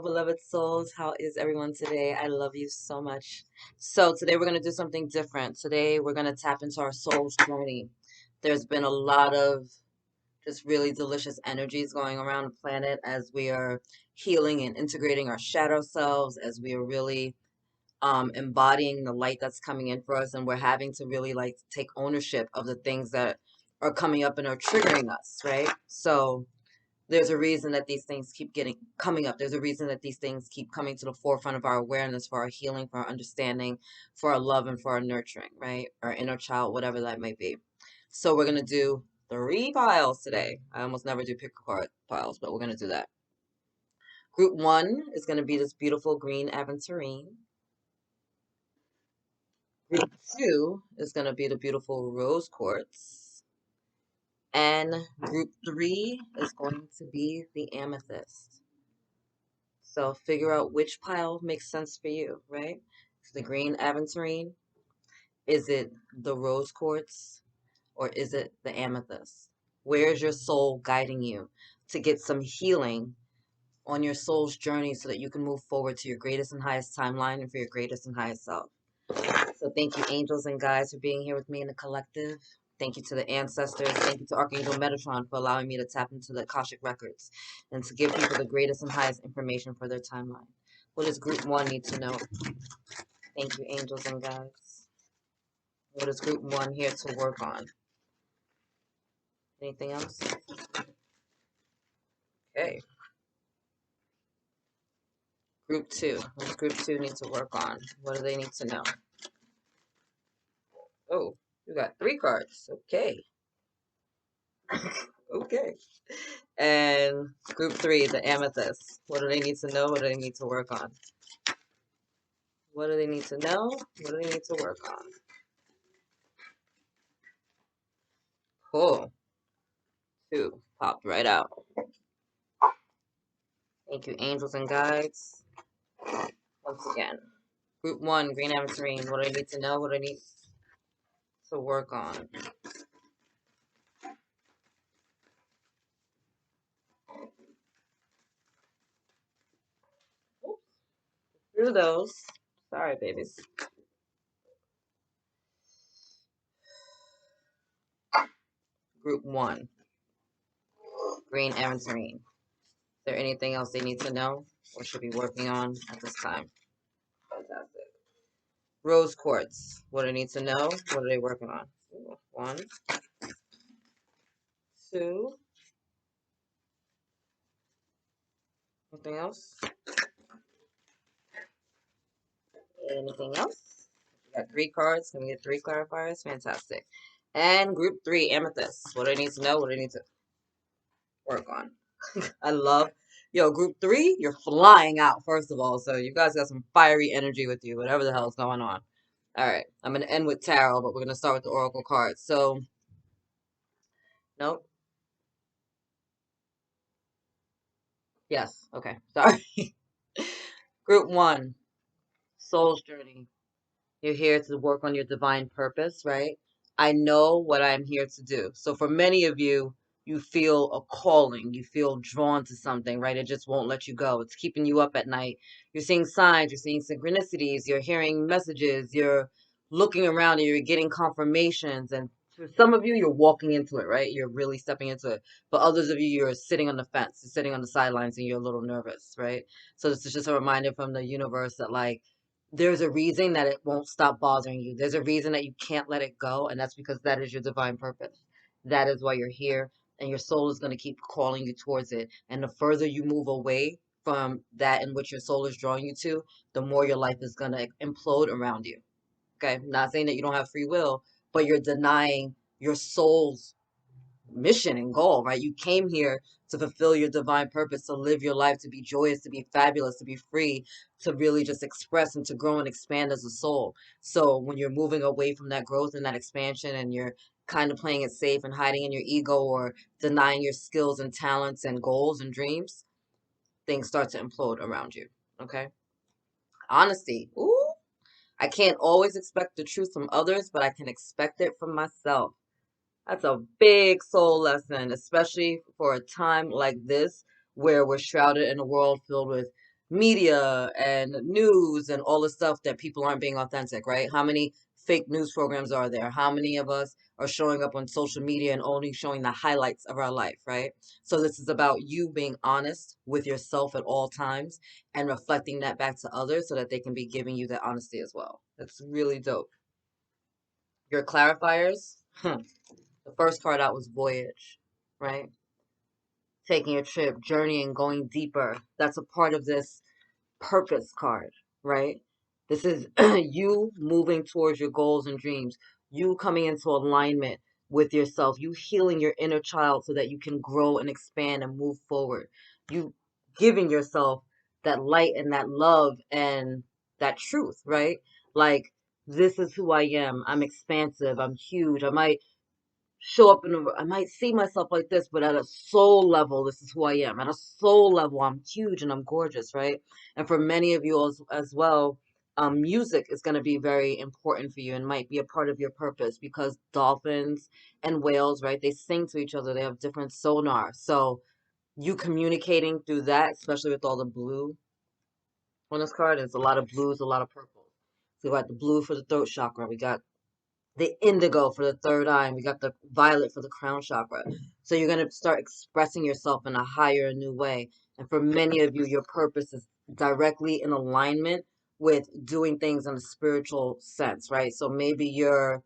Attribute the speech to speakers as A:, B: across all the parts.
A: beloved souls. How is everyone today? I love you so much. So, today we're going to do something different. Today we're going to tap into our soul's journey. There's been a lot of just really delicious energies going around the planet as we are healing and integrating our shadow selves, as we are really embodying the light that's coming in for us, and we're having to really like take ownership of the things that are coming up and are triggering us, right? So, there's a reason that these things keep getting coming up. There's a reason that these things keep coming to the forefront of our awareness, for our healing, for our understanding, for our love, and for our nurturing, right? Our inner child, whatever that may be. So we're gonna do 3 piles today. I almost never do pick a card piles, but we're gonna do that. Group 1 is gonna be this beautiful green Aventurine. Group 2 is gonna be the beautiful rose quartz. And group 3 is going to be the amethyst. So figure out which pile makes sense for you, right? Is the green aventurine? Is it the rose quartz? Or is it the amethyst? Where's your soul guiding you to get some healing on your soul's journey so that you can move forward to your greatest and highest timeline and for your greatest and highest self? So thank you, angels and guides, for being here with me in the collective. Thank you to the ancestors. Thank you to Archangel Metatron for allowing me to tap into the Akashic records and to give people the greatest and highest information for their timeline. What does group 1 need to know? Thank you, angels and guides. What is group 1 here to work on? Anything else? Okay. Group 2. What does group 2 need to work on? What do they need to know? Oh, you got 3 cards. Okay. Okay. And group 3, the amethyst. What do they need to know? What do they need to work on? What do they need to know? What do they need to work on? Cool. 2 popped right out. Thank you, angels and guides. Once again. Group 1, green aventurine. What do I need to know? What do I need to work on? Through those. Sorry, babies. Group 1, green aventurine. Is there anything else they need to know or should be working on at this time? Fantastic. Rose quartz. What do I need to know? What are they working on? 1, 2. Anything else? Anything else? We got 3 cards. Can we get 3 clarifiers? Fantastic. And group 3, amethyst. What do I need to know? What do I need to work on? I love, group 3, you're flying out, first of all. So you guys got some fiery energy with you, whatever the hell's going on. All right, I'm going to end with tarot, but we're going to start with the oracle cards. So, nope. Yes, okay, sorry. Group 1, soul's journey. You're here to work on your divine purpose, right? I know what I'm here to do. So for many of you, you feel a calling, you feel drawn to something, right? It just won't let you go. It's keeping you up at night. You're seeing signs, you're seeing synchronicities, you're hearing messages, you're looking around and you're getting confirmations. And for some of you, you're walking into it, right? You're really stepping into it. But others of you, you're sitting on the fence, you're sitting on the sidelines and you're a little nervous, right? So this is just a reminder from the universe that like, there's a reason that it won't stop bothering you. There's a reason that you can't let it go, and that's because that is your divine purpose. That is why you're here, and your soul is going to keep calling you towards it. And the further you move away from that in which your soul is drawing you to, the more your life is going to implode around you. Okay? I'm not saying that you don't have free will, but you're denying your soul's mission and goal, right? You came here to fulfill your divine purpose, to live your life, to be joyous, to be fabulous, to be free, to really just express and to grow and expand as a soul. So when you're moving away from that growth and that expansion and you're kind of playing it safe and hiding in your ego or denying your skills and talents and goals and dreams, things start to implode around you. Okay? Honesty. Ooh. I can't always expect the truth from others, but I can expect it from myself. That's a big soul lesson, especially for a time like this where we're shrouded in a world filled with media and news and all the stuff that people aren't being authentic, right? How many fake news programs are there? How many of us are showing up on social media and only showing the highlights of our life, right? So this is about you being honest with yourself at all times and reflecting that back to others so that they can be giving you that honesty as well. That's really dope. Your clarifiers, the first card out was voyage, right? Taking a trip, journeying, going deeper. That's a part of this purpose card, right? This is you moving towards your goals and dreams, you coming into alignment with yourself, you healing your inner child so that you can grow and expand and move forward. You giving yourself that light and that love and that truth, right? Like, this is who I am. I'm expansive. I'm huge. I might show up I might see myself like this, but at a soul level, this is who I am. At a soul level, I'm huge and I'm gorgeous, right? And for many of you as well, music is going to be very important for you and might be a part of your purpose because dolphins and whales, right? They sing to each other. They have different sonar. So you communicating through that, especially with all the blue on this card, there's a lot of blues, a lot of purple. So we got the blue for the throat chakra. We got the indigo for the third eye, and we got the violet for the crown chakra. So you're going to start expressing yourself in a higher, new way. And for many of you, your purpose is directly in alignment with doing things in a spiritual sense, right? So maybe you're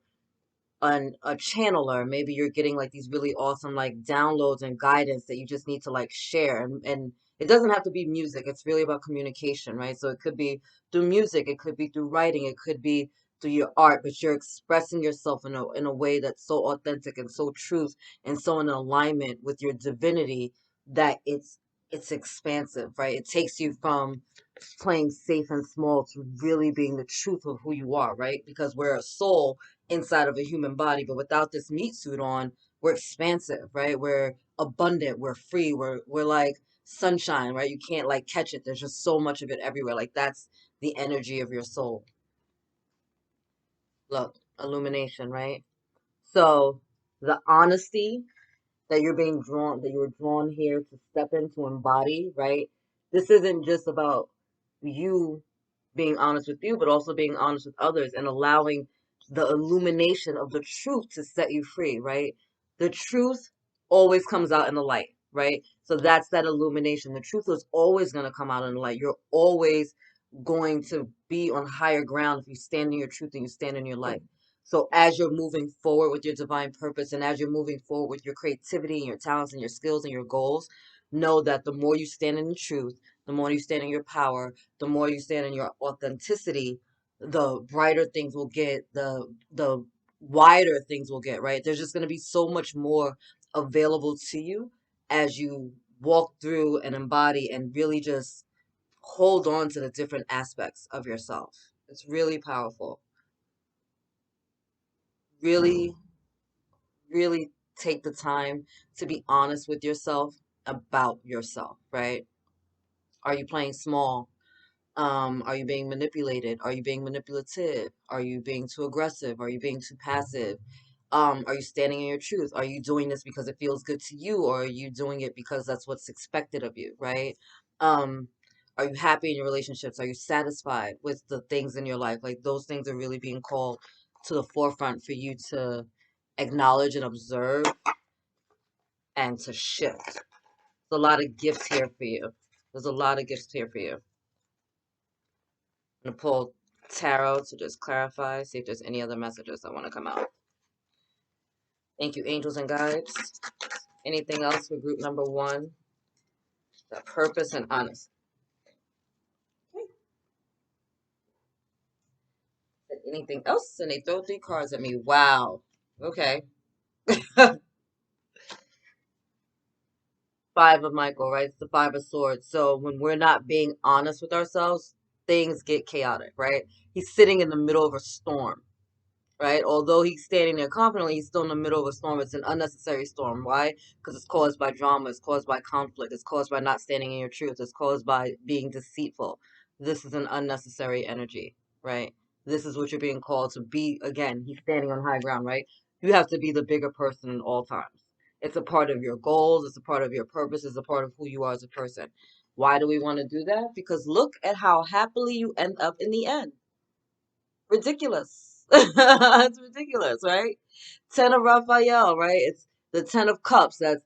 A: a channeler. Maybe you're getting like these really awesome like downloads and guidance that you just need to like share. And it doesn't have to be music. It's really about communication, right? So it could be through music, it could be through writing, it could be through your art, but you're expressing yourself in a way that's so authentic and so truth and so in alignment with your divinity that it's expansive, right? It takes you from playing safe and small to really being the truth of who you are, right? Because we're a soul inside of a human body, but without this meat suit on, we're expansive, right? We're abundant, we're free, we're like sunshine, right? You can't like catch it. There's just so much of it everywhere. Like that's the energy of your soul. Look, illumination, right? So the honesty that you're being drawn, that you were drawn here to step into embody, right? This isn't just about you being honest with you, but also being honest with others and allowing the illumination of the truth to set you free, right? The truth always comes out in the light, right? So that's that illumination. The truth is always going to come out in the light. You're always going to be on higher ground if you stand in your truth and you stand in your light. So as you're moving forward with your divine purpose and as you're moving forward with your creativity and your talents and your skills and your goals, know that the more you stand in the truth, the more you stand in your power, the more you stand in your authenticity, the brighter things will get, the wider things will get, right? There's just going to be so much more available to you as you walk through and embody and really just hold on to the different aspects of yourself. It's really powerful. Really, really take the time to be honest with yourself about yourself, right? Are you playing small? Are you being manipulated? Are you being manipulative? Are you being too aggressive? Are you being too passive? Are you standing in your truth? Are you doing this because it feels good to you, or are you doing it because that's what's expected of you, right? Um, are you happy in your relationships? Are you satisfied with the things in your life? Like those things are really being called to the forefront for you to acknowledge and observe and to shift. There's a lot of gifts here for you. There's a lot of gifts here for you. I'm gonna pull tarot to just clarify, see if there's any other messages that want to come out. Thank you, angels and guides. Anything else for group number one? The purpose and honesty. Anything else? And they throw three cards at me. Wow. Okay. Five of Michael, right? It's the Five of Swords. So when we're not being honest with ourselves, things get chaotic, right? He's sitting in the middle of a storm, right? Although he's standing there confidently, he's still in the middle of a storm. It's an unnecessary storm. Why? Because it's caused by drama, it's caused by conflict, it's caused by not standing in your truth, it's caused by being deceitful. This is an unnecessary energy, right? This is what you're being called to be. Again, he's standing on high ground, right? You have to be the bigger person in all times. It's a part of your goals, it's a part of your purpose, it's a part of who you are as a person. Why do we want to do that? Because look at how happily you end up in the end. Ridiculous. It's ridiculous, right? Ten of Raphael, right? It's the Ten of Cups. That's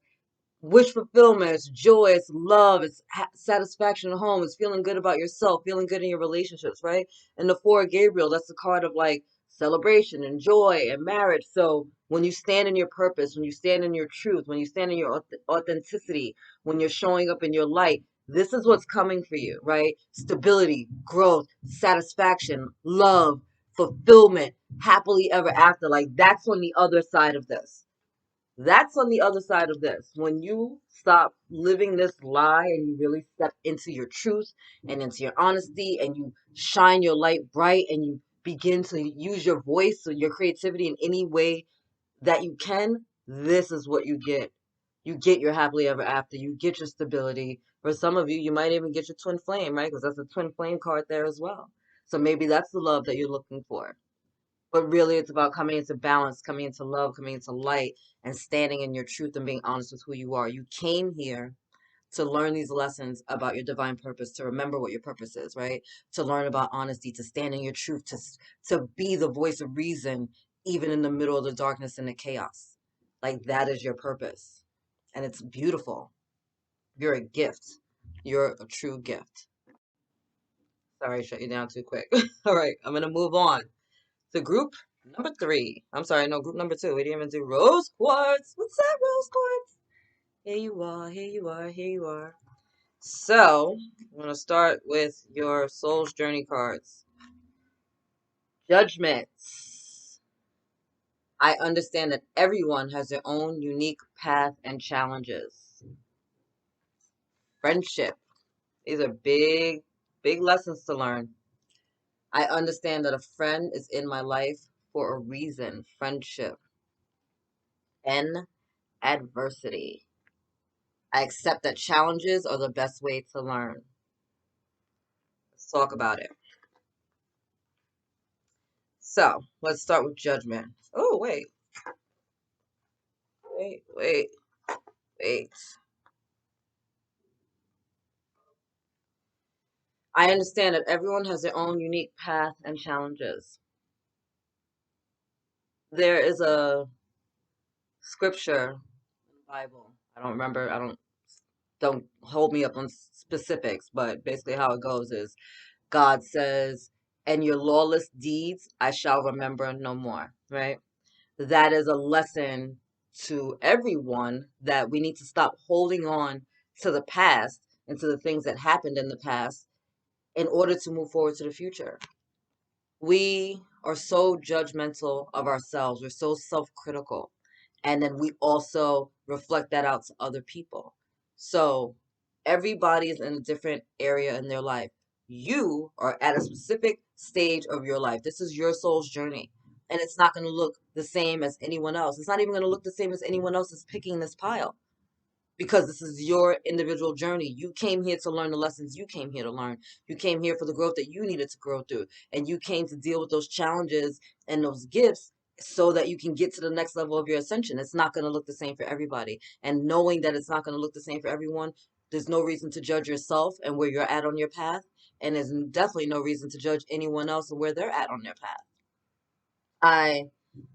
A: wish fulfillment, it's joy, it's love, it's satisfaction at home, it's feeling good about yourself, feeling good in your relationships, right? And the Four of Gabriel, that's the card of like celebration and joy and marriage. So when you stand in your purpose, when you stand in your truth, when you stand in your authenticity, when you're showing up in your light, this is what's coming for you, right? Stability, growth, satisfaction, love, fulfillment, happily ever after. Like that's on the other side of this. That's on the other side of this. When you stop living this lie and you really step into your truth and into your honesty and you shine your light bright and you begin to use your voice or your creativity in any way that you can, this is what you get. You get your happily ever after. You get your stability. For some of you, you might even get your twin flame, right? Because that's a twin flame card there as well. So maybe that's the love that you're looking for. But really, it's about coming into balance, coming into love, coming into light, and standing in your truth and being honest with who you are. You came here to learn these lessons about your divine purpose, to remember what your purpose is, right? To learn about honesty, to stand in your truth, to be the voice of reason, even in the middle of the darkness and the chaos. Like that is your purpose. And it's beautiful. You're a gift. You're a true gift. Sorry, I shut you down too quick. All right, I'm going to move on. The group number 3. I'm sorry, no, group number 2. We didn't even do Rose Quartz. What's that, Rose Quartz? Here you are, here you are, here you are. So, I'm going to start with your Soul's Journey cards. Judgments. I understand that everyone has their own unique path and challenges. Friendship. These are big, big lessons to learn. I understand that a friend is in my life for a reason. Friendship. And adversity. I accept that challenges are the best way to learn. Let's talk about it. So, let's start with judgment. Oh, wait. Wait, wait, wait. I understand that everyone has their own unique path and challenges. There is a scripture in the Bible. I don't remember. Don't hold me up on specifics, but basically how it goes is God says, "And your lawless deeds I shall remember no more," right? That is a lesson to everyone that we need to stop holding on to the past and to the things that happened in the past in order to move forward to the future. We are so judgmental of ourselves. We're so self-critical. And then we also reflect that out to other people. So everybody is in a different area in their life. You are at a specific stage of your life. This is your soul's journey. And it's not going to look the same as anyone else. It's not even going to look the same as anyone else is picking this pile because this is your individual journey. You came here to learn the lessons you came here to learn. You came here for the growth that you needed to grow through. And you came to deal with those challenges and those gifts so that you can get to the next level of your ascension. It's not going to look the same for everybody. And knowing that it's not going to look the same for everyone, there's no reason to judge yourself and where you're at on your path. And there's definitely no reason to judge anyone else and where they're at on their path. I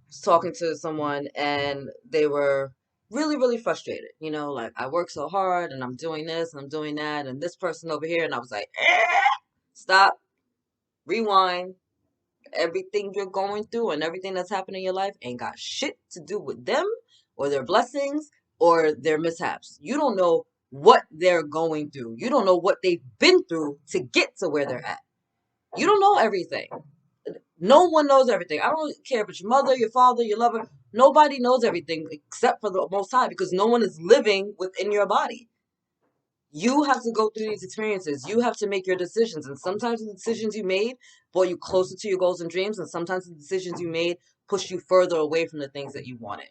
A: was talking to someone and they were really, really frustrated. You know, like I work so hard and I'm doing this and I'm doing that and this person over here. And I was like, stop, rewind. Everything you're going through and everything that's happening in your life ain't got shit to do with them or their blessings or their mishaps. You don't know what they're going through. You don't know what they've been through to get to where they're at. You don't know everything. No one knows everything. I don't care if it's your mother, your father, your lover. Nobody knows everything except for the Most High because no one is living within your body. You have to go through these experiences. You have to make your decisions. And sometimes the decisions you made brought you closer to your goals and dreams. And sometimes the decisions you made push you further away from the things that you wanted.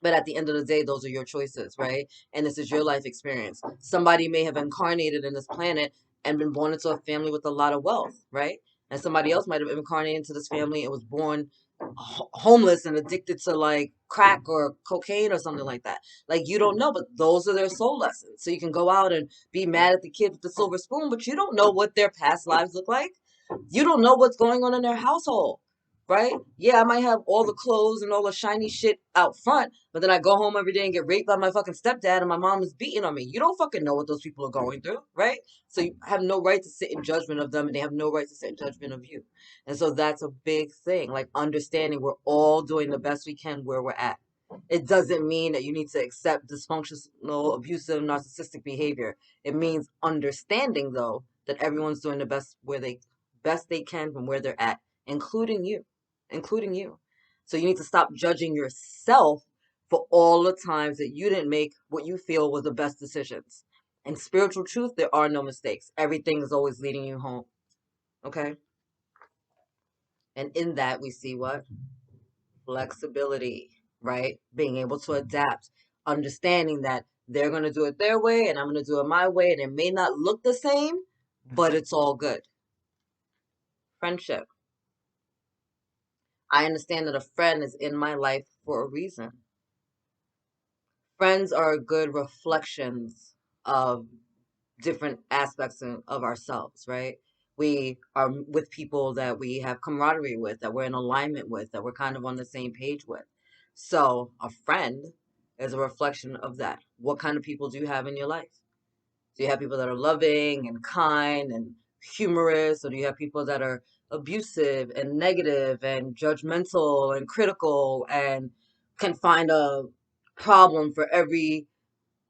A: But at the end of the day, those are your choices, right? And this is your life experience. Somebody may have incarnated in this planet and been born into a family with a lot of wealth, right? And somebody else might have incarnated into this family and was born homeless and addicted to like crack or cocaine or something like that. Like you don't know, but those are their soul lessons. So you can go out and be mad at the kid with the silver spoon, but you don't know what their past lives look like. You don't know what's going on in their household, right? Yeah, I might have all the clothes and all the shiny shit out front, but then I go home every day and get raped by my fucking stepdad and my mom is beating on me. You don't fucking know what those people are going through, right? So you have no right to sit in judgment of them and they have no right to sit in judgment of you. And so that's a big thing, like understanding we're all doing the best we can where we're at. It doesn't mean that you need to accept dysfunctional, abusive, narcissistic behavior. It means understanding though that everyone's doing the best they can from where they're at, including you, including you. So you need to stop judging yourself for all the times that you didn't make what you feel was the best decisions. In spiritual truth, there are no mistakes. Everything is always leading you home. Okay? And in that, we see what? Flexibility, right? Being able to adapt, understanding that they're going to do it their way and I'm going to do it my way. And it may not look the same, but it's all good. Friendship. I understand that a friend is in my life for a reason. Friends are good reflections of different aspects of ourselves, right? We are with people that we have camaraderie with, that we're in alignment with, that we're kind of on the same page with. So a friend is a reflection of that. What kind of people do you have in your life? Do you have people that are loving and kind and humorous, or do you have people that are abusive and negative and judgmental and critical and can find a problem for every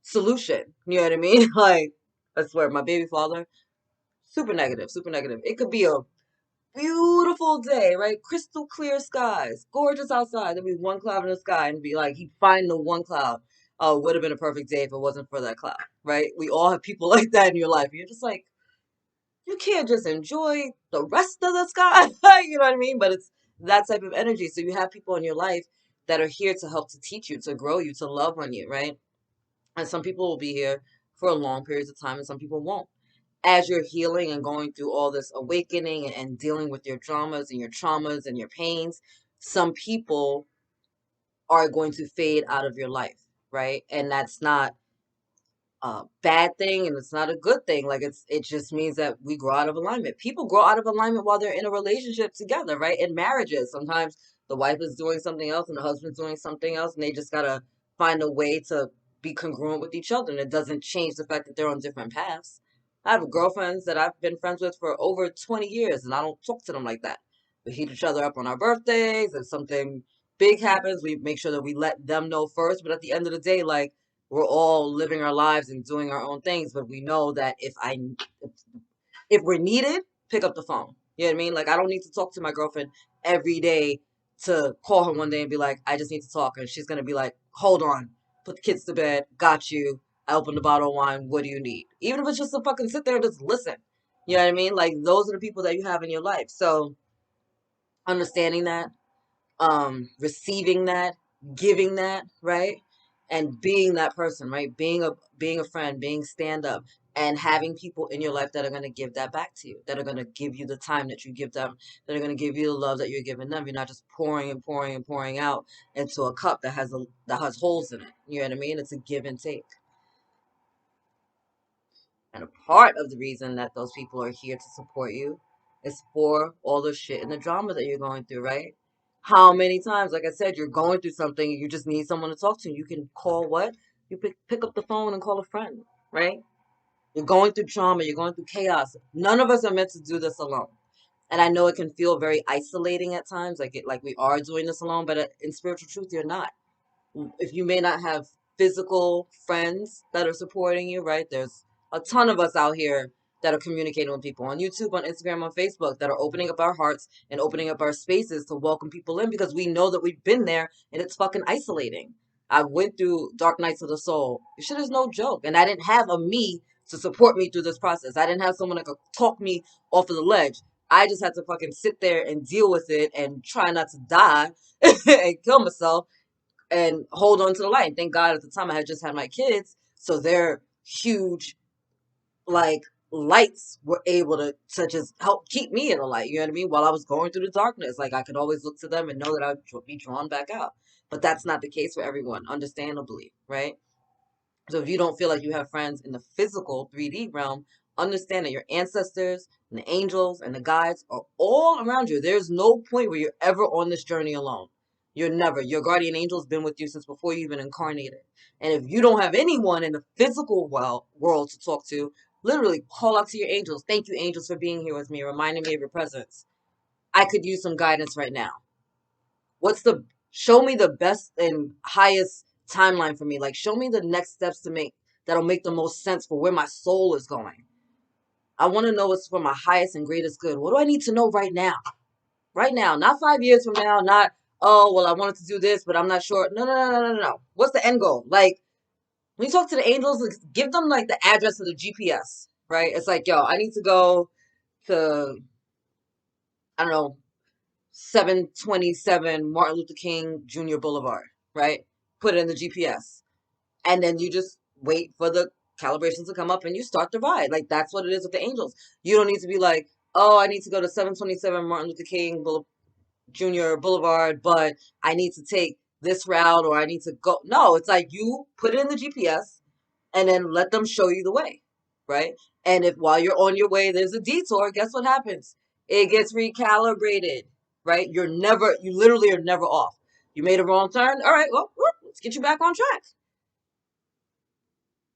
A: solution? You know what I mean? Like, I swear, my baby father, super negative, super negative. It could be a beautiful day, right? Crystal clear skies, gorgeous outside. There'd be one cloud in the sky, and be like, he'd find the one cloud. Oh, it would have been a perfect day if it wasn't for that cloud, right? We all have people like that in your life. You're just like, you can't just enjoy the rest of the sky, you know what I mean? But it's that type of energy. So you have people in your life that are here to help to teach you, to grow you, to love on you, right? And some people will be here for long periods of time, and some people won't. As you're healing and going through all this awakening and dealing with your dramas and your traumas and your pains, some people are going to fade out of your life, right? And that's not a bad thing and it's not a good thing. Like it just means that we grow out of alignment. People grow out of alignment while they're in a relationship together, right? In marriages, sometimes the wife is doing something else and the husband's doing something else, and they just gotta find a way to be congruent with each other. And it doesn't change the fact that they're on different paths. I have girlfriends that I've been friends with for over 20 years, and I don't talk to them like that. We hit each other up on our birthdays. If something big happens, we make sure that we let them know first. But at the end of the day, like, we're all living our lives and doing our own things, but we know that if we're needed, pick up the phone. You know what I mean? Like, I don't need to talk to my girlfriend every day to call her one day and be like, I just need to talk, and she's gonna be like, hold on, put the kids to bed, got you. I opened a bottle of wine. What do you need? Even if it's just to fucking sit there and just listen. You know what I mean? Like, those are the people that you have in your life. So understanding that, receiving that, giving that, right? And being that person, right? Being a friend, being stand up, and having people in your life that are going to give that back to you, that are going to give you the time that you give them, that are going to give you the love that you're giving them. You're not just pouring and pouring and pouring out into a cup that has holes in it. You know what I mean? It's a give and take. And a part of the reason that those people are here to support you is for all the shit and the drama that you're going through, right? How many times, like I said, you're going through something, you just need someone to talk to. You can call what? You pick up the phone and call a friend, right? You're going through trauma, you're going through chaos. None of us are meant to do this alone. And I know it can feel very isolating at times, like we are doing this alone, but in spiritual truth, you're not. If you may not have physical friends that are supporting you, right? There's a ton of us out here that are communicating with people on YouTube, on Instagram, on Facebook, that are opening up our hearts and opening up our spaces to welcome people in, because we know that we've been there and it's fucking isolating. I went through dark nights of the soul. This shit is no joke. And I didn't have a me to support me through this process. I didn't have someone that could talk me off of the ledge. I just had to fucking sit there and deal with it and try not to die and kill myself and hold on to the light. Thank God at the time I had just had my kids, so they're huge, like, lights were able to just help keep me in the light. You know what I mean? While I was going through the darkness, like I could always look to them and know that I would be drawn back out. But that's not the case for everyone, understandably, right? So if you don't feel like you have friends in the physical 3D realm, understand that your ancestors and the angels and the guides are all around you. There's no point where you're ever on this journey alone. You're never. Your guardian angel's been with you since before you even incarnated. And if you don't have anyone in the physical world to talk to, literally call out to your angels. Thank you, angels, for being here with me, reminding me of your presence. I could use some guidance right now. Show me the best and highest timeline for me. Like, show me the next steps to make that'll make the most sense for where my soul is going. I want to know what's for my highest and greatest good. What do I need to know right now? Right now, not 5 years from now, not, oh, well, I wanted to do this, but I'm not sure. No, no, no, no, no, no. What's the end goal? Like, when you talk to the angels, like, give them like the address of the GPS, right? It's like, yo, I need to go to, I don't know, 727 Martin Luther King Jr. Boulevard, right? Put it in the GPS. And then you just wait for the calibrations to come up and you start the ride. Like, that's what it is with the angels. You don't need to be like, oh, I need to go to 727 Martin Luther King Jr. Boulevard, but I need to take this route or I need to go. No, it's like you put it in the GPS and then let them show you the way, right? And if while you're on your way, there's a detour, guess what happens? It gets recalibrated, right? You literally are never off. You made a wrong turn. All right, well, let's get you back on track.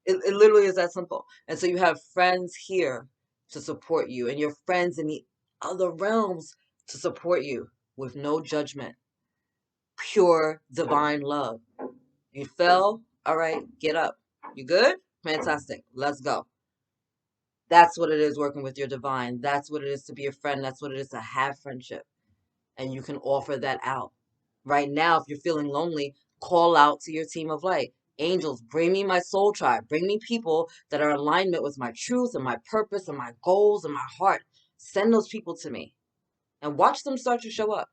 A: It literally is that simple. And so you have friends here to support you and your friends in the other realms to support you with no judgment, pure divine love. You fell, all right, get up. You good? Fantastic. Let's go. That's what it is working with your divine. That's what it is to be a friend. That's what it is to have friendship. And you can offer that out. Right now, if you're feeling lonely, call out to your team of light. Angels, bring me my soul tribe. Bring me people that are in alignment with my truth and my purpose and my goals and my heart. Send those people to me and watch them start to show up.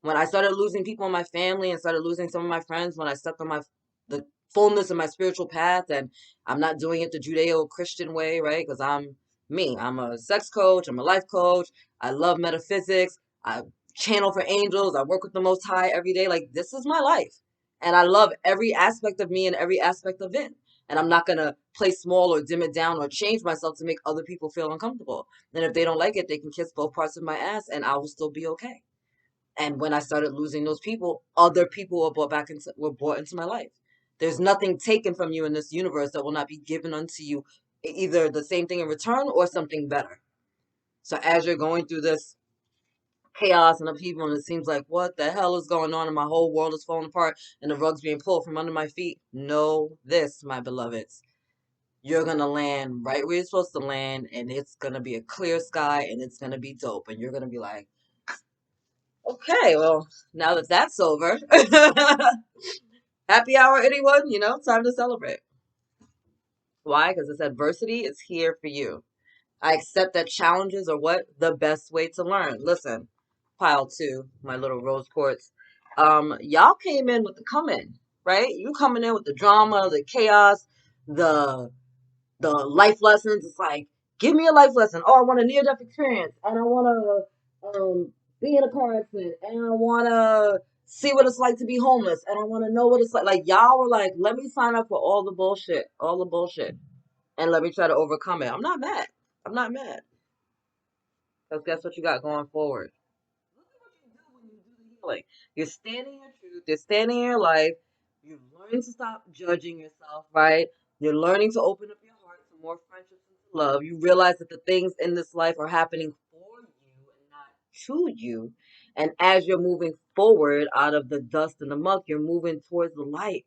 A: When I started losing people in my family and started losing some of my friends, when I stepped on the fullness of my spiritual path, and I'm not doing it the Judeo-Christian way, right? Because I'm me. I'm a sex coach. I'm a life coach. I love metaphysics. I channel for angels. I work with the Most High every day. Like, this is my life. And I love every aspect of me and every aspect of it. And I'm not going to play small or dim it down or change myself to make other people feel uncomfortable. And if they don't like it, they can kiss both parts of my ass and I will still be okay. And when I started losing those people, other people were brought into my life. There's nothing taken from you in this universe that will not be given unto you, either the same thing in return or something better. So as you're going through this chaos and upheaval, and it seems like, what the hell is going on, and my whole world is falling apart, and the rug's being pulled from under my feet, know this, my beloveds. You're going to land right where you're supposed to land, and it's going to be a clear sky, and it's going to be dope. And you're going to be like, okay, well, now that that's over, happy hour, anyone? Time to celebrate. Why? Because this adversity is here for you. I accept that challenges are what? The best way to learn. Listen, pile two, my little rose quartz. Y'all came in with the come in, right? You coming in with the drama, the chaos, the life lessons. It's like, give me a life lesson. Oh, I want a near death experience, and I want to be in a car accident, and I want to see what it's like to be homeless, and I want to know what it's like. Like, y'all were like, let me sign up for all the bullshit, and let me try to overcome it. I'm not mad. I'm not mad. Because guess what you got going forward? Look at what you do when you do the healing. You're standing in your truth. You're standing in your life. You're learning to stop judging yourself, right? You're learning to open up your heart to more friendships and to love. You realize that the things in this life are happening for you and not to you. And as you're moving forward out of the dust and the muck, you're moving towards the light,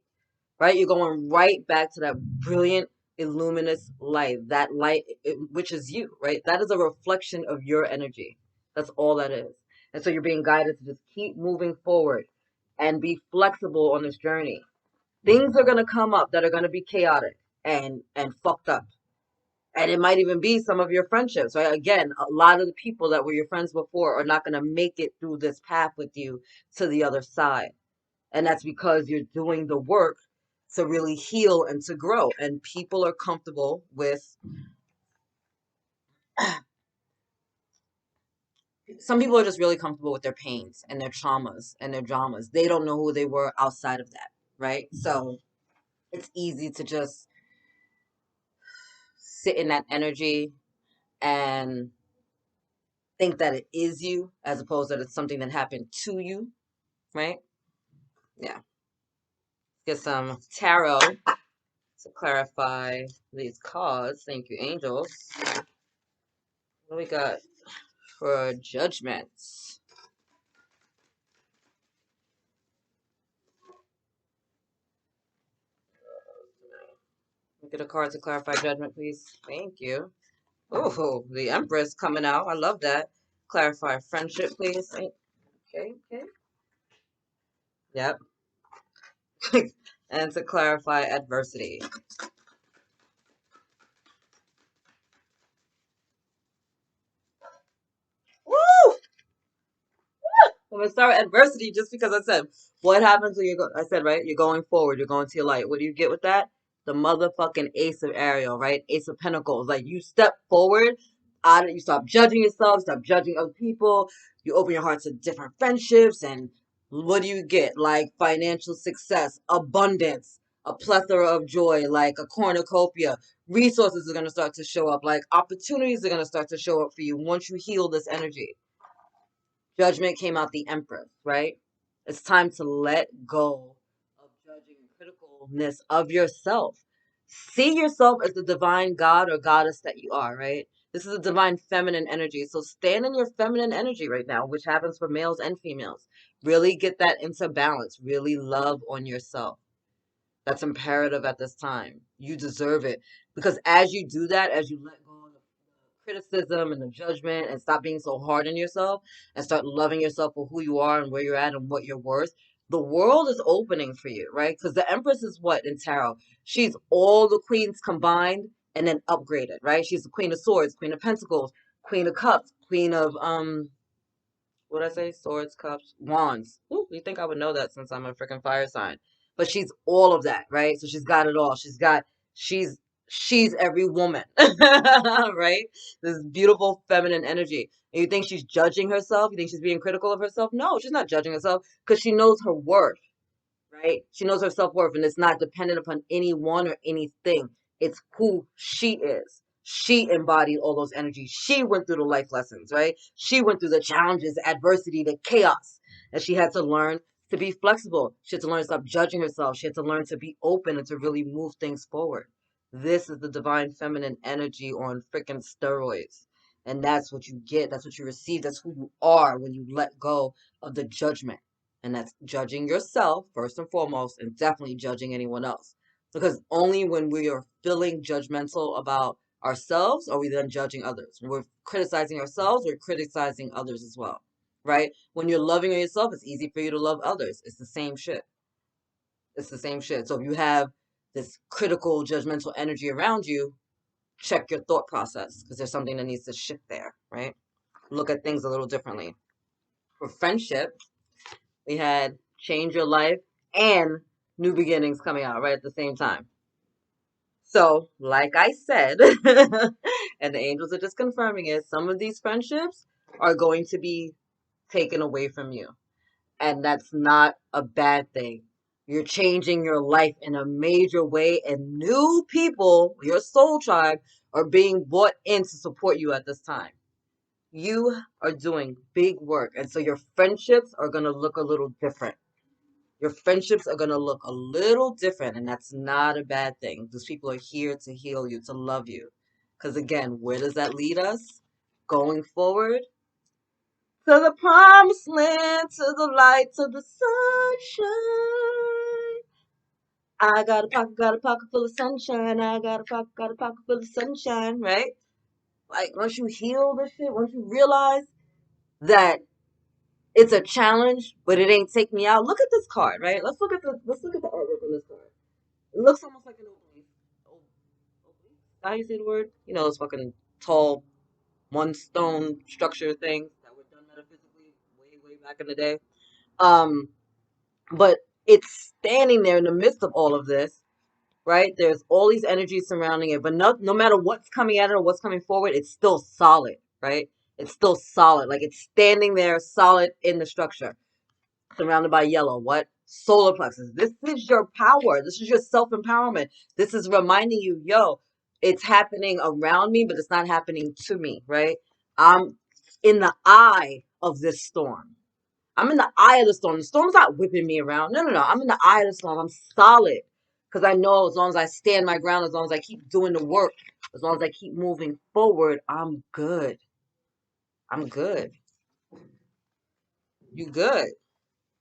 A: right? You're going right back to that brilliant, illuminous light, that light, which is you, right? That is a reflection of your energy. That's all that is. And so you're being guided to just keep moving forward and be flexible on this journey. Things are going to come up that are going to be chaotic and fucked up. And it might even be some of your friendships, right? Again, a lot of the people that were your friends before are not going to make it through this path with you to the other side. And that's because you're doing the work to really heal and to grow. And people are comfortable with some people are just really comfortable with their pains and their traumas and their dramas. They don't know who they were outside of that, right? So it's easy to just sit in that energy and think that it is you as opposed that it's something that happened to you, right? Yeah. Get some tarot to clarify these cards. Thank you, angels. What do we got for judgments? Get a card to clarify judgment, please. Thank you. Oh, the Empress coming out. I love that. Clarify friendship, please. Okay, okay. Yep. And to clarify adversity. Woo! I'm gonna start with adversity just because I said what happens when I said right, you're going forward, you're going to your light. What do you get with that? The motherfucking Ace of Ariel, right? Ace of Pentacles. Like you step forward, you stop judging yourself, stop judging other people. You open your heart to different friendships, and what do you get? Like financial success, abundance, a plethora of joy, like a cornucopia. Resources are gonna start to show up, like opportunities are gonna start to show up for you once you heal this energy. Judgment came out the Empress, right? It's time to let go of judging and criticalness of yourself. See yourself as the divine god or goddess that you are, right? This is a divine feminine energy. So stand in your feminine energy right now, which happens for males and females. Really get that into balance. Really love on yourself. That's imperative at this time. You deserve it. Because as you do that, as you let go of the criticism and the judgment and stop being so hard on yourself and start loving yourself for who you are and where you're at and what you're worth, the world is opening for you, right? Because the Empress is what in tarot? She's all the queens combined and then upgraded, right? She's the Queen of Swords, Queen of Pentacles, Queen of Cups, Queen of what did I say? Swords, cups, wands. Ooh, you think I would know that since I'm a freaking fire sign. But she's all of that, right? So she's got it all. She's she's every woman. Right? This beautiful feminine energy. And you think she's judging herself? You think she's being critical of herself? No, she's not judging herself because she knows her worth, right? She knows her self-worth and it's not dependent upon anyone or anything. It's who she is. She embodied all those energies. She went through the life lessons, right? She went through the challenges, the adversity, the chaos. And she had to learn to be flexible. She had to learn to stop judging herself. She had to learn to be open and to really move things forward. This is the divine feminine energy on freaking steroids. And that's what you get. That's what you receive. That's who you are when you let go of the judgment. And that's judging yourself first and foremost, and definitely judging anyone else. Because only when we are feeling judgmental about ourselves are we then judging others. When we're criticizing ourselves, we're criticizing others as well, right? When you're loving yourself, it's easy for you to love others. It's the same shit. It's the same shit. So if you have this critical, judgmental energy around you, check your thought process because there's something that needs to shift there, right? Look at things a little differently. For friendship, we had Change Your Life and New Beginnings coming out right at the same time. So, like I said, and the angels are just confirming it, some of these friendships are going to be taken away from you. And that's not a bad thing. You're changing your life in a major way, and new people, your soul tribe, are being brought in to support you at this time. You are doing big work, and so your friendships are going to look a little different. Your friendships are going to look a little different, and that's not a bad thing. Those people are here to heal you, to love you. Because again, where does that lead us? Going forward to the promised land, to the light, to the sunshine. I got a pocket full of sunshine. I got a pocket full of sunshine, right? Like once you heal this shit, once you realize that it's a challenge, but it ain't take me out. Look at this card, right? Let's look at the artwork on this card. It looks almost like an obelisk. Obelisk? How do you say the word? You know those fucking tall one stone structure things that were done metaphysically way back in the day. Um, but it's standing there in the midst of all of this, right? There's all these energies surrounding it, but no matter what's coming at it or what's coming forward, it's still solid, right? It's still solid. Like it's standing there solid in the structure, surrounded by yellow. What? Solar plexus. This is your power. This is your self-empowerment. This is reminding you, yo, it's happening around me, but it's not happening to me, right? I'm in the eye of this storm. I'm in the eye of the storm. The storm's not whipping me around. No, no, no. I'm in the eye of the storm. I'm solid. Because I know as long as I stand my ground, as long as I keep doing the work, as long as I keep moving forward, I'm good. I'm good. You good.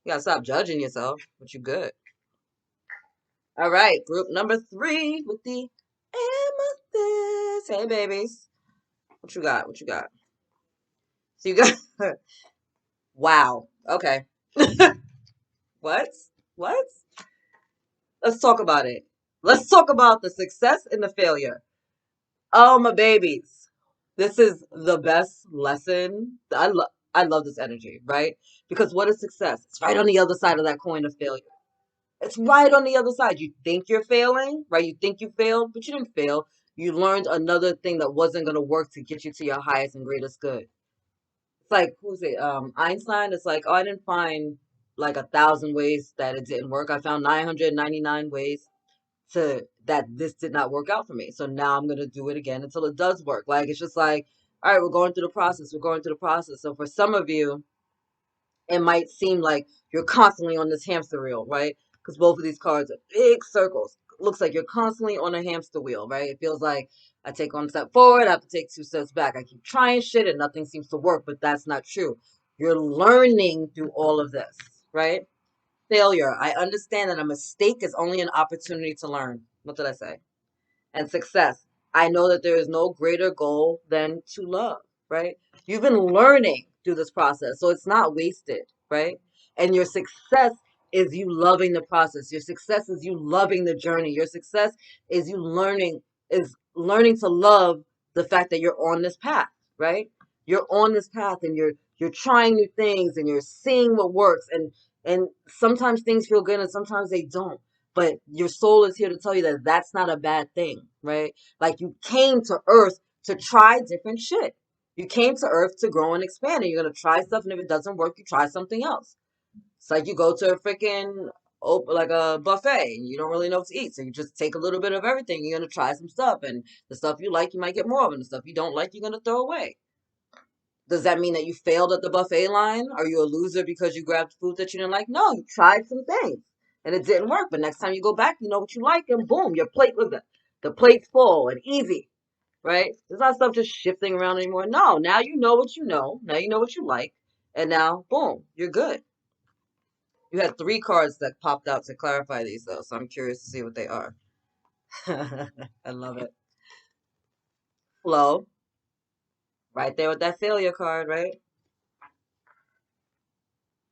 A: You gotta stop judging yourself, but you good. All right, group number 3 with the amethyst. Hey, babies. What you got? What you got? So you got, wow. Okay. What? What? Let's talk about it. Let's talk about the success and the failure. Oh, my babies. This is the best lesson. I love this energy, right? Because what is success? It's right on the other side of that coin of failure. It's right on the other side. You think you're failing, right? You think you failed, but you didn't fail. You learned another thing that wasn't going to work to get you to your highest and greatest good. It's like, who's it? Einstein. It's like, oh, I didn't find like 1,000 ways that it didn't work. I found 999 ways to that this did not work out for me. So now I'm gonna do it again until it does work. Like it's just like, all right, we're going through the process. We're going through the process. So for some of you, it might seem like you're constantly on this hamster wheel, right? Because both of these cards are big circles. Looks like you're constantly on a hamster wheel, right? It feels like I take one step forward, I have to take 2 steps back. I keep trying shit and nothing seems to work, but that's not true. You're learning through all of this, right? Failure. I understand that a mistake is only an opportunity to learn. What did I say? And success. I know that there is no greater goal than to love, right? You've been learning through this process, so it's not wasted, right? And your success is you loving the process. Your success is you loving the journey. Your success is you learning to love the fact that you're on this path, right? You're on this path and you're trying new things and you're seeing what works and sometimes things feel good and sometimes they don't, but your soul is here to tell you that that's not a bad thing, right? Like you came to earth to try different shit. You came to earth to grow and expand, and you're gonna try stuff, and if it doesn't work, you try something else. It's like you go to a freaking like a buffet, and you don't really know what to eat, so you just take a little bit of everything. You're gonna try some stuff, and the stuff you like, you might get more of, and the stuff you don't like, you're gonna throw away. Does that mean that you failed at the buffet line? Are you a loser because you grabbed food that you didn't like? No, you tried some things and it didn't work. But next time you go back, you know what you like, and boom, your plate, look at the plate's full and easy, right? There's not stuff just shifting around anymore. No, now you know what you know. Now you know what you like, and now boom, you're good. You had 3 cards that popped out to clarify these though, so I'm curious to see what they are. I love it. Flow, right there with that failure card, right?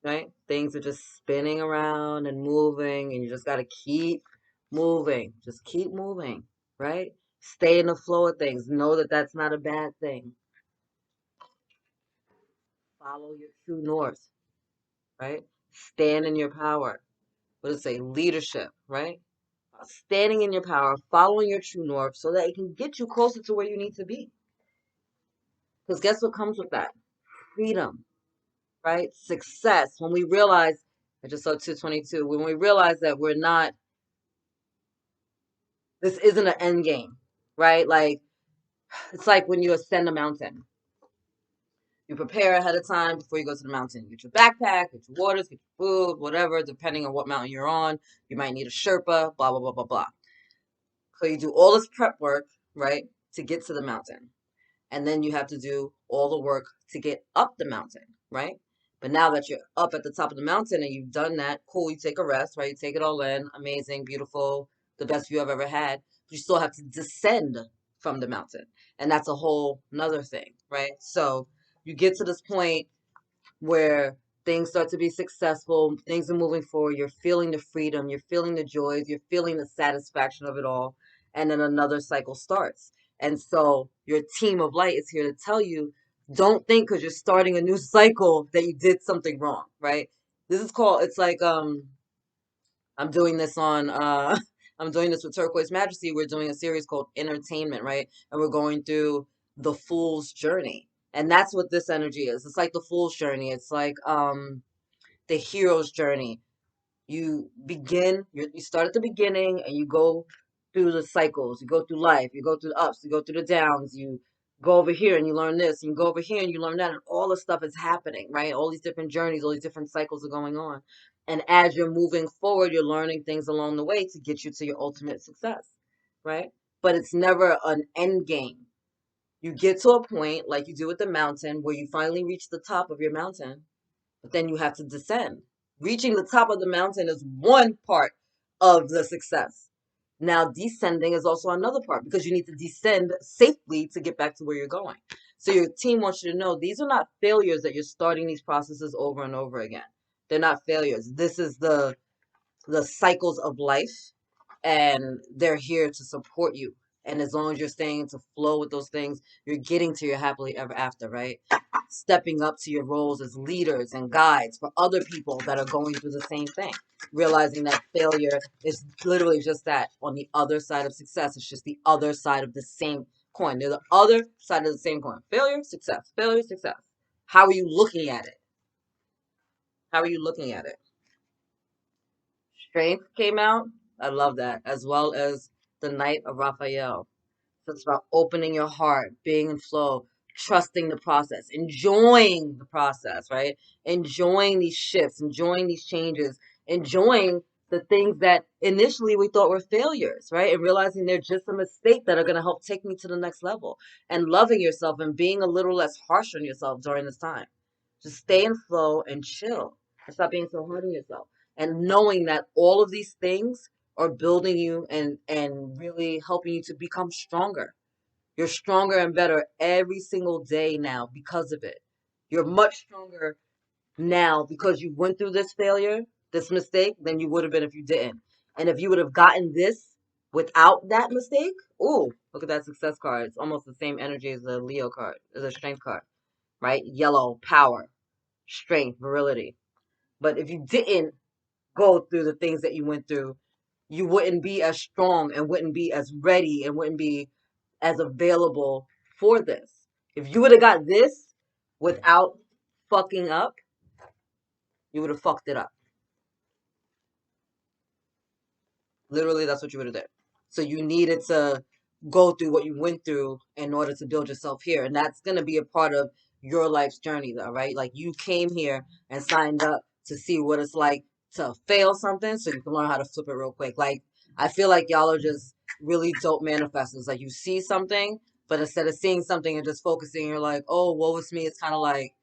A: Right? Things are just spinning around and moving, and you just got to keep moving. Just keep moving, right? Stay in the flow of things. Know that that's not a bad thing. Follow your true north, right? Stand in your power. What does it say? Leadership, right? Standing in your power, following your true north so that it can get you closer to where you need to be. Because guess what comes with that? Freedom, right? Success. When we realize, I just saw 222, when we realize that we're not, this isn't an end game, right? Like, it's like when you ascend a mountain. You prepare ahead of time before you go to the mountain. You get your backpack, get your waters, get your food, whatever, depending on what mountain you're on. You might need a Sherpa, blah, blah, blah, blah, blah. So you do all this prep work, right, to get to the mountain. And then you have to do all the work to get up the mountain, right? But now that you're up at the top of the mountain and you've done that, cool, you take a rest, right? You take it all in, amazing, beautiful, the best view I've ever had. But you still have to descend from the mountain. And that's a whole nother thing, right? So you get to this point where things start to be successful, things are moving forward, you're feeling the freedom, you're feeling the joys, you're feeling the satisfaction of it all, and then another cycle starts. And so your team of light is here to tell you, don't think because you're starting a new cycle that you did something wrong, right? This is called, it's like I'm doing this on I'm doing this with Turquoise Majesty. We're doing a series called Entertainment, right? And we're going through the Fool's Journey. And that's what this energy is. It's like the Fool's Journey. It's like the hero's journey. You start at the beginning and you go through the cycles. You go through life. You go through the ups. You go through the downs. You go over here and you learn this. And you go over here and you learn that. And all the stuff is happening, right? All these different journeys, all these different cycles are going on. And as you're moving forward, you're learning things along the way to get you to your ultimate success, right? But it's never an end game. You get to a point like you do with the mountain where you finally reach the top of your mountain, but then you have to descend. Reaching the top of the mountain is one part of the success. Now, descending is also another part because you need to descend safely to get back to where you're going. So your team wants you to know these are not failures that you're starting these processes over and over again. They're not failures. This is the cycles of life, and they're here to support you. And as long as you're staying to flow with those things, you're getting to your happily ever after, right? Stepping up to your roles as leaders and guides for other people that are going through the same thing. Realizing that failure is literally just that on the other side of success. It's just the other side of the same coin. They're the other side of the same coin. Failure, success. Failure, success. How are you looking at it? How are you looking at it? Strength came out. I love that. As well as the Knight of Raphael. So it's about opening your heart, being in flow, trusting the process, enjoying the process, right? Enjoying these shifts, enjoying these changes, enjoying the things that initially we thought were failures, right? And realizing they're just a mistake that are going to help take me to the next level. And loving yourself and being a little less harsh on yourself during this time. Just stay in flow and chill. And stop being so hard on yourself. And knowing that all of these things are building you and really helping you to become stronger. You're stronger and better every single day now because of it. You're much stronger now because you went through this failure, this mistake, than you would have been if you didn't. And if you would have gotten this without that mistake, ooh, look at that success card. It's almost the same energy as the Leo card, as a strength card, right? Yellow, power, strength, virility. But if you didn't go through the things that you went through, you wouldn't be as strong and wouldn't be as ready and wouldn't be as available for this. If you would have got this without fucking up, you would have fucked it up. Literally, that's what you would have done. So you needed to go through what you went through in order to build yourself here. And that's going to be a part of your life's journey, though, right? Like you came here and signed up to see what it's like to fail something so you can learn how to flip it real quick. Like, I feel like y'all are just really dope manifestors. Like, you see something, but instead of seeing something and just focusing, you're like, oh, woe is me. It's kind of like,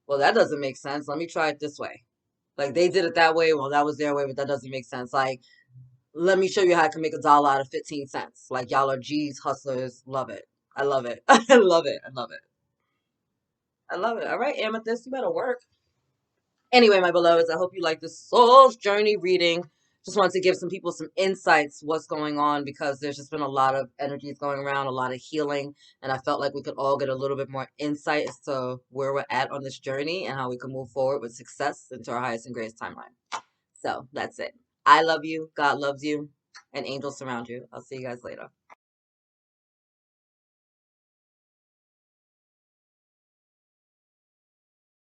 A: well, that doesn't make sense. Let me try it this way. Like, they did it that way. Well, that was their way, but that doesn't make sense. Like, let me show you how I can make $1 out of 15 cents. Like, y'all are G's, hustlers. Love it. I love it. I love it. I love it. I love it. All right, Amethyst, you better work. Anyway, my beloveds, I hope you like this soul's journey reading. Just wanted to give some people some insights what's going on because there's just been a lot of energies going around, a lot of healing, and I felt like we could all get a little bit more insight as to where we're at on this journey and how we can move forward with success into our highest and greatest timeline. So that's it. I love you. God loves you. And angels surround you. I'll see you guys later.